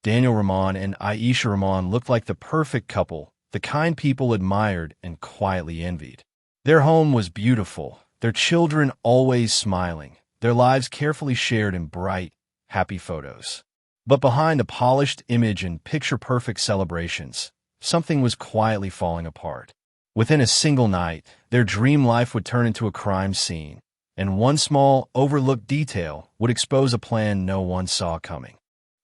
Daniel Rahman and Aisha Rahman looked like the perfect couple, the kind people admired and quietly envied. Their home was beautiful, their children always smiling, their lives carefully shared in bright, happy photos. But behind the polished image and picture-perfect celebrations, something was quietly falling apart. Within a single night, their dream life would turn into a crime scene, and one small, overlooked detail would expose a plan no one saw coming.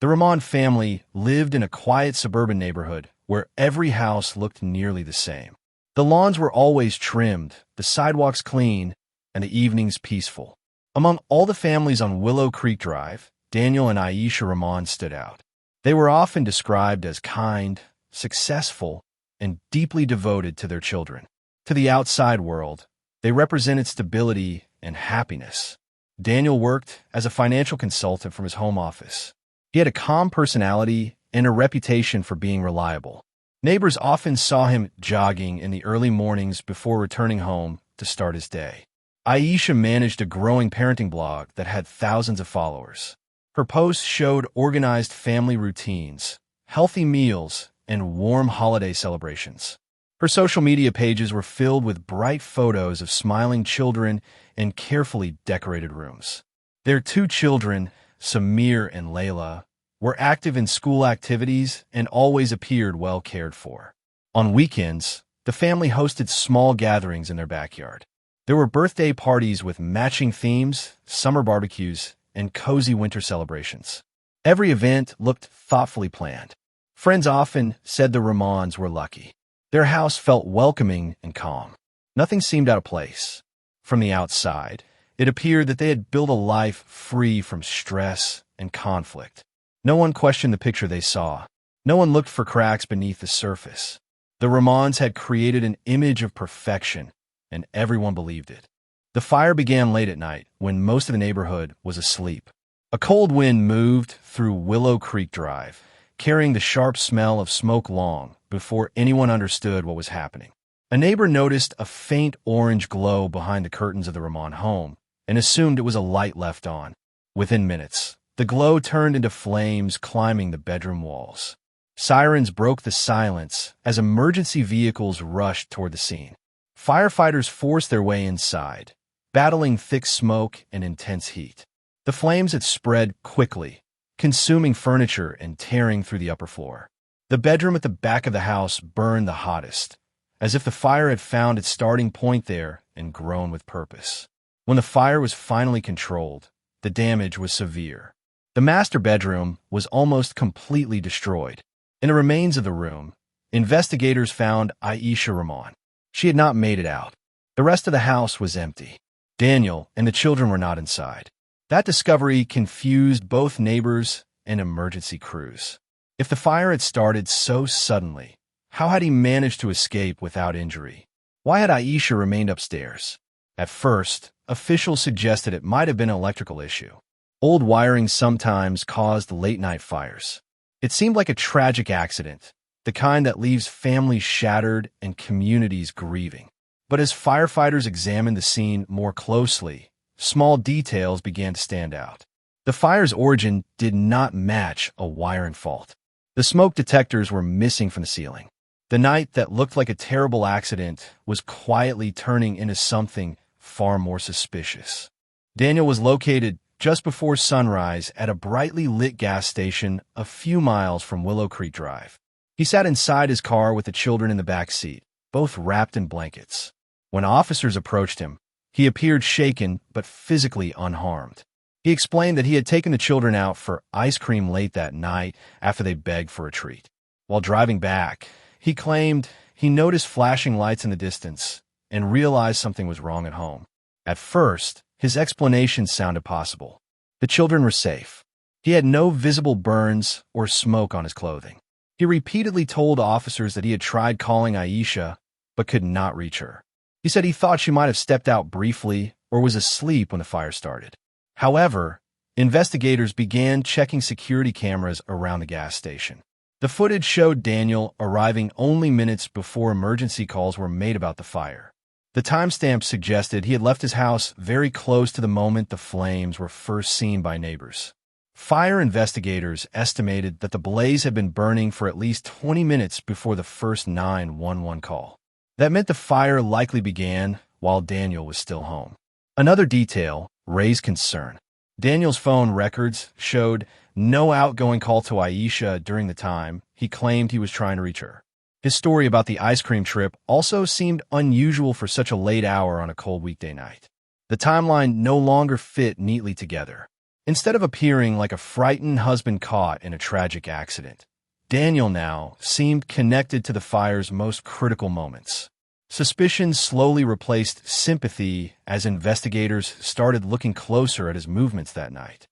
The Rahman family lived in a quiet suburban neighborhood where every house looked nearly the same. The lawns were always trimmed, the sidewalks clean, and the evenings peaceful. Among all the families on Willow Creek Drive, Daniel and Aisha Rahman stood out. They were often described as kind, successful, and deeply devoted to their children. To the outside world, they represented stability and happiness. Daniel worked as a financial consultant from his home office. He had a calm personality and a reputation for being reliable. Neighbors often saw him jogging in the early mornings before returning home to start his day. Aisha managed a growing parenting blog that had thousands of followers. Her posts showed organized family routines, healthy meals, and warm holiday celebrations. Her social media pages were filled with bright photos of smiling children and carefully decorated rooms. Their two children, Samir and Layla, were active in school activities and always appeared well cared for. On weekends, the family hosted small gatherings in their backyard. There were birthday parties with matching themes, summer barbecues, and cozy winter celebrations. Every event looked thoughtfully planned. Friends often said the Rahmans were lucky. Their house felt welcoming and calm. Nothing seemed out of place. From the outside, it appeared that they had built a life free from stress and conflict. No one questioned the picture they saw. No one looked for cracks beneath the surface. The Rahmans had created an image of perfection, and everyone believed it. The fire began late at night, when most of the neighborhood was asleep. A cold wind moved through Willow Creek Drive, carrying the sharp smell of smoke long before anyone understood what was happening. A neighbor noticed a faint orange glow behind the curtains of the Rahman home and assumed it was a light left on. Within minutes, the glow turned into flames climbing the bedroom walls. Sirens broke the silence as emergency vehicles rushed toward the scene. Firefighters forced their way inside, battling thick smoke and intense heat. The flames had spread quickly, consuming furniture and tearing through the upper floor. The bedroom at the back of the house burned the hottest, as if the fire had found its starting point there and grown with purpose. When the fire was finally controlled, the damage was severe. The master bedroom was almost completely destroyed. In the remains of the room, investigators found Aisha Rahman. She had not made it out. The rest of the house was empty. Daniel and the children were not inside. That discovery confused both neighbors and emergency crews. If the fire had started so suddenly, how had he managed to escape without injury? Why had Aisha remained upstairs? At first, officials suggested it might have been an electrical issue. Old wiring sometimes caused late-night fires. It seemed like a tragic accident, the kind that leaves families shattered and communities grieving. But as firefighters examined the scene more closely, small details began to stand out. The fire's origin did not match a wiring fault. The smoke detectors were missing from the ceiling. The night that looked like a terrible accident was quietly turning into something far more suspicious. Daniel was located just before sunrise at a brightly lit gas station a few miles from Willow Creek Drive. He sat inside his car with the children in the back seat, both wrapped in blankets. When officers approached him, he appeared shaken but physically unharmed. He explained that he had taken the children out for ice cream late that night after they begged for a treat. While driving back, he claimed he noticed flashing lights in the distance and realized something was wrong at home. At first, his explanation sounded possible. The children were safe. He had no visible burns or smoke on his clothing. He repeatedly told officers that he had tried calling Aisha, but could not reach her. He said he thought she might have stepped out briefly or was asleep when the fire started. However, investigators began checking security cameras around the gas station. The footage showed Daniel arriving only minutes before emergency calls were made about the fire. The timestamp suggested he had left his house very close to the moment the flames were first seen by neighbors. Fire investigators estimated that the blaze had been burning for at least 20 minutes before the first 911 call. That meant the fire likely began while Daniel was still home. Another detail raised concern. Daniel's phone records showed no outgoing call to Aisha during the time he claimed he was trying to reach her. His story about the ice cream trip also seemed unusual for such a late hour on a cold weekday night. The timeline no longer fit neatly together. Instead of appearing like a frightened husband caught in a tragic accident, Daniel now seemed connected to the fire's most critical moments. Suspicion slowly replaced sympathy as investigators started looking closer at his movements that night.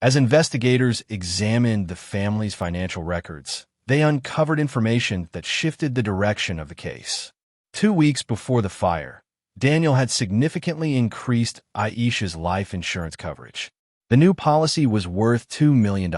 As investigators examined the family's financial records, they uncovered information that shifted the direction of the case. 2 weeks before the fire, Daniel had significantly increased Aisha's life insurance coverage. The new policy was worth $2 million.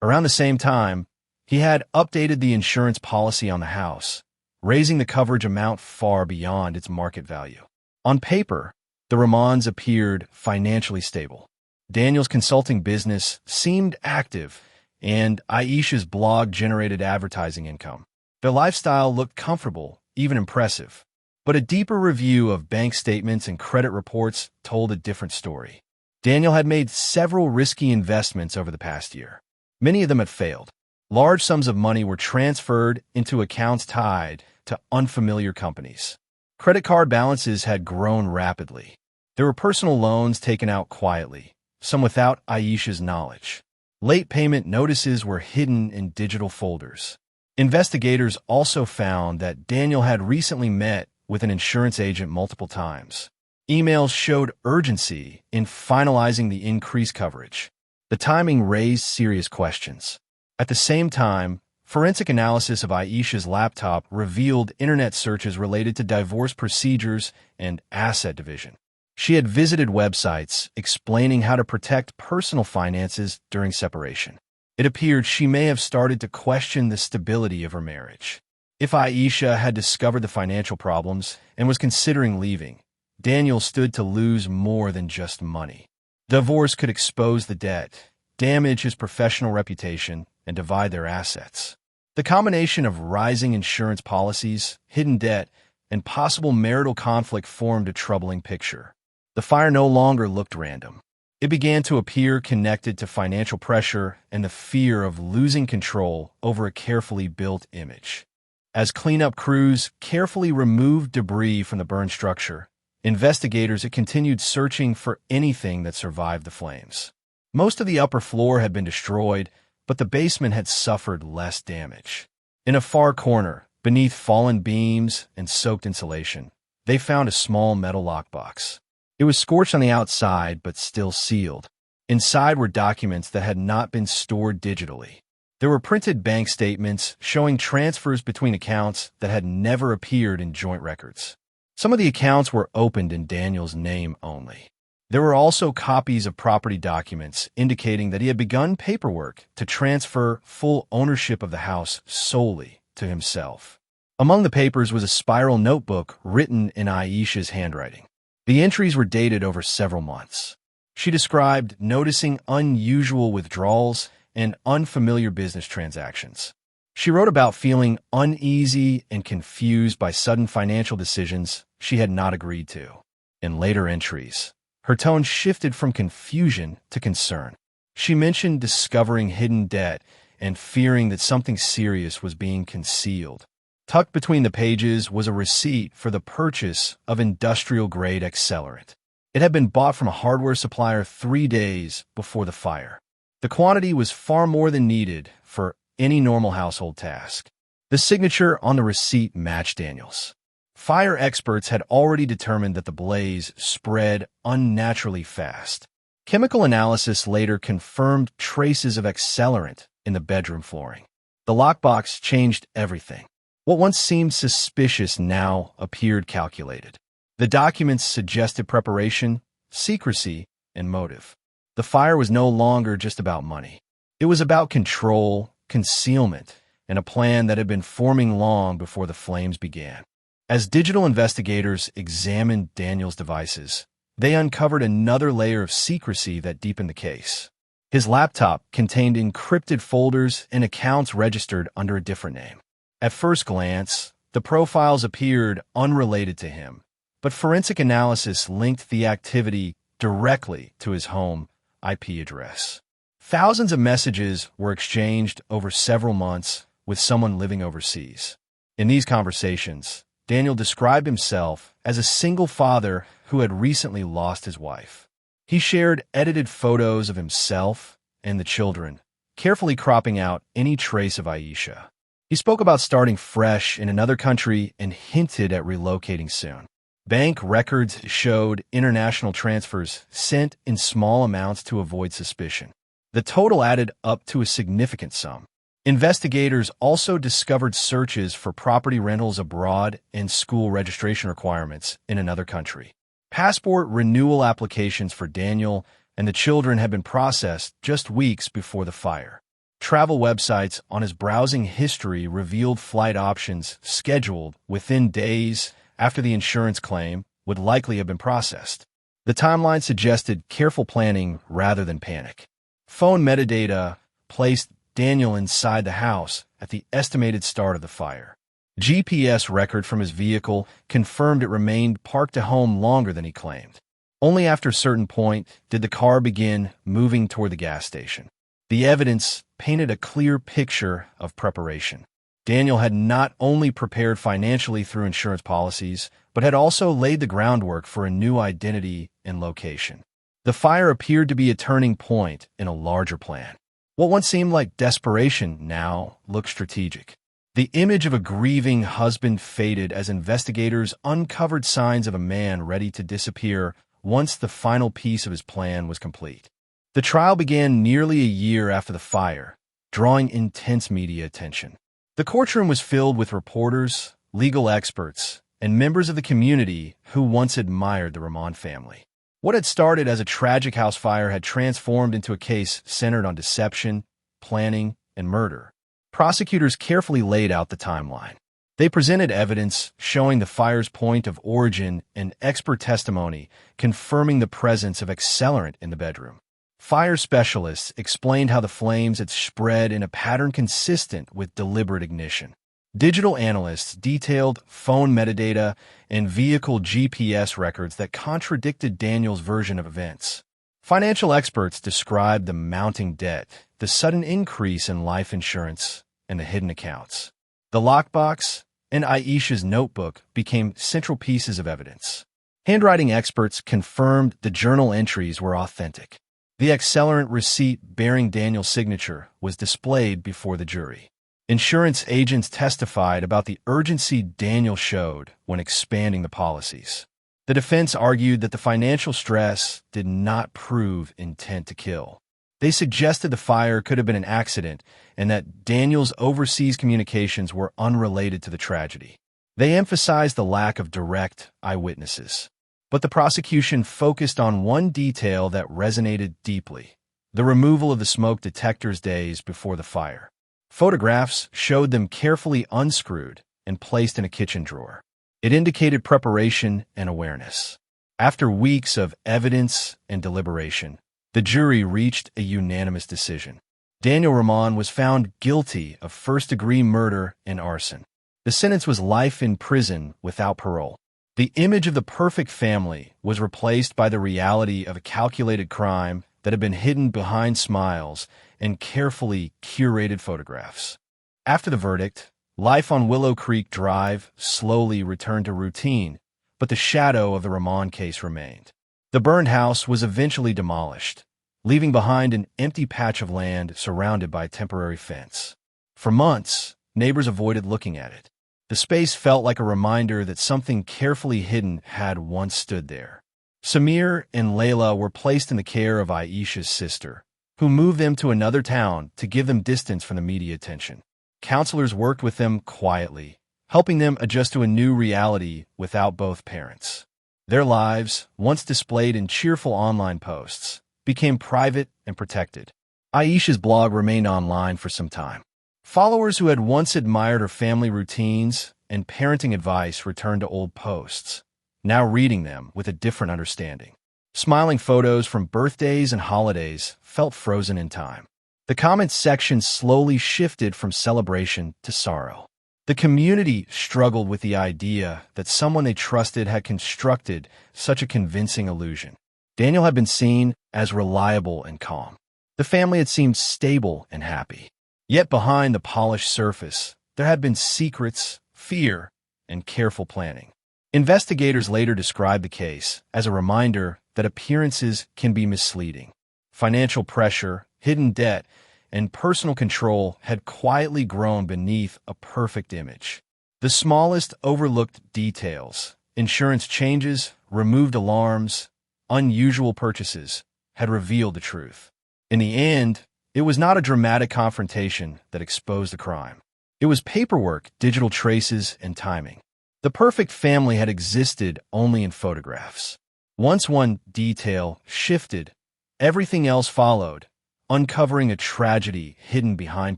Around the same time, he had updated the insurance policy on the house, raising the coverage amount far beyond its market value. On paper, the Rahmans appeared financially stable. Daniel's consulting business seemed active, and Aisha's blog generated advertising income. Their lifestyle looked comfortable, even impressive. But a deeper review of bank statements and credit reports told a different story. Daniel had made several risky investments over the past year. Many of them had failed. Large sums of money were transferred into accounts tied to unfamiliar companies. Credit card balances had grown rapidly. There were personal loans taken out quietly, some without Aisha's knowledge. Late payment notices were hidden in digital folders. Investigators also found that Daniel had recently met with an insurance agent multiple times. Emails showed urgency in finalizing the increased coverage. The timing raised serious questions. At the same time, forensic analysis of Aisha's laptop revealed internet searches related to divorce procedures and asset division. She had visited websites explaining how to protect personal finances during separation. It appeared she may have started to question the stability of her marriage. If Aisha had discovered the financial problems and was considering leaving, Daniel stood to lose more than just money. Divorce could expose the debt, damage his professional reputation, and divide their assets. The combination of rising insurance policies, hidden debt, and possible marital conflict formed a troubling picture. The fire no longer looked random. It began to appear connected to financial pressure and the fear of losing control over a carefully built image. As cleanup crews carefully removed debris from the burned structure, investigators had continued searching for anything that survived the flames. Most of the upper floor had been destroyed, but the basement had suffered less damage. In a far corner, beneath fallen beams and soaked insulation, they found a small metal lockbox. It was scorched on the outside, but still sealed. Inside were documents that had not been stored digitally. There were printed bank statements showing transfers between accounts that had never appeared in joint records. Some of the accounts were opened in Daniel's name only. There were also copies of property documents indicating that he had begun paperwork to transfer full ownership of the house solely to himself. Among the papers was a spiral notebook written in Aisha's handwriting. The entries were dated over several months. She described noticing unusual withdrawals and unfamiliar business transactions. She wrote about feeling uneasy and confused by sudden financial decisions she had not agreed to. In later entries, her tone shifted from confusion to concern. She mentioned discovering hidden debt and fearing that something serious was being concealed. Tucked between the pages was a receipt for the purchase of industrial-grade accelerant. It had been bought from a hardware supplier 3 days before the fire. The quantity was far more than needed for any normal household task. The signature on the receipt matched Daniel's. Fire experts had already determined that the blaze spread unnaturally fast. Chemical analysis later confirmed traces of accelerant in the bedroom flooring. The lockbox changed everything. What once seemed suspicious now appeared calculated. The documents suggested preparation, secrecy, and motive. The fire was no longer just about money. It was about control, concealment, and a plan that had been forming long before the flames began. As digital investigators examined Daniel's devices, they uncovered another layer of secrecy that deepened the case. His laptop contained encrypted folders and accounts registered under a different name. At first glance, the profiles appeared unrelated to him, but forensic analysis linked the activity directly to his home IP address. Thousands of messages were exchanged over several months with someone living overseas. In these conversations, Daniel described himself as a single father who had recently lost his wife. He shared edited photos of himself and the children, carefully cropping out any trace of Aisha. He spoke about starting fresh in another country and hinted at relocating soon. Bank records showed international transfers sent in small amounts to avoid suspicion. The total added up to a significant sum. Investigators also discovered searches for property rentals abroad and school registration requirements in another country. Passport renewal applications for Daniel and the children had been processed just weeks before the fire. Travel websites on his browsing history revealed flight options scheduled within days after the insurance claim would likely have been processed. The timeline suggested careful planning rather than panic. Phone metadata placed Daniel inside the house at the estimated start of the fire. GPS record from his vehicle confirmed it remained parked at home longer than he claimed. Only after a certain point did the car begin moving toward the gas station. The evidence painted a clear picture of preparation. Daniel had not only prepared financially through insurance policies, but had also laid the groundwork for a new identity and location. The fire appeared to be a turning point in a larger plan. What once seemed like desperation now looked strategic. The image of a grieving husband faded as investigators uncovered signs of a man ready to disappear once the final piece of his plan was complete. The trial began nearly a year after the fire, drawing intense media attention. The courtroom was filled with reporters, legal experts, and members of the community who once admired the Rahman family. What had started as a tragic house fire had transformed into a case centered on deception, planning, and murder. Prosecutors carefully laid out the timeline. They presented evidence showing the fire's point of origin and expert testimony confirming the presence of accelerant in the bedroom. Fire specialists explained how the flames had spread in a pattern consistent with deliberate ignition. Digital analysts detailed phone metadata and vehicle GPS records that contradicted Daniel's version of events. Financial experts described the mounting debt, the sudden increase in life insurance, and the hidden accounts. The lockbox and Aisha's notebook became central pieces of evidence. Handwriting experts confirmed the journal entries were authentic. The accelerant receipt bearing Daniel's signature was displayed before the jury. Insurance agents testified about the urgency Daniel showed when expanding the policies. The defense argued that the financial stress did not prove intent to kill. They suggested the fire could have been an accident and that Daniel's overseas communications were unrelated to the tragedy. They emphasized the lack of direct eyewitnesses. But the prosecution focused on one detail that resonated deeply: the removal of the smoke detectors days before the fire. Photographs showed them carefully unscrewed and placed in a kitchen drawer. It indicated preparation and awareness. After weeks of evidence and deliberation, the jury reached a unanimous decision. Daniel Rahman was found guilty of first-degree murder and arson. The sentence was life in prison without parole. The image of the perfect family was replaced by the reality of a calculated crime that had been hidden behind smiles and carefully curated photographs. After the verdict, life on Willow Creek Drive slowly returned to routine, but the shadow of the Rahman case remained. The burned house was eventually demolished, leaving behind an empty patch of land surrounded by a temporary fence. For months, neighbors avoided looking at it. The space felt like a reminder that something carefully hidden had once stood there. Samir and Layla were placed in the care of Aisha's sister, who moved them to another town to give them distance from the media attention. Counselors worked with them quietly, helping them adjust to a new reality without both parents. Their lives, once displayed in cheerful online posts, became private and protected. Aisha's blog remained online for some time. Followers who had once admired her family routines and parenting advice returned to old posts, now reading them with a different understanding. Smiling photos from birthdays and holidays felt frozen in time. The comments section slowly shifted from celebration to sorrow. The community struggled with the idea that someone they trusted had constructed such a convincing illusion. Daniel had been seen as reliable and calm. The family had seemed stable and happy. Yet behind the polished surface, there had been secrets, fear, and careful planning. Investigators later described the case as a reminder that appearances can be misleading. Financial pressure, hidden debt, and personal control had quietly grown beneath a perfect image. The smallest overlooked details, insurance changes, removed alarms, unusual purchases, had revealed the truth. In the end, it was not a dramatic confrontation that exposed the crime. It was paperwork, digital traces, and timing. The perfect family had existed only in photographs. Once one detail shifted, everything else followed, uncovering a tragedy hidden behind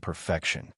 perfection.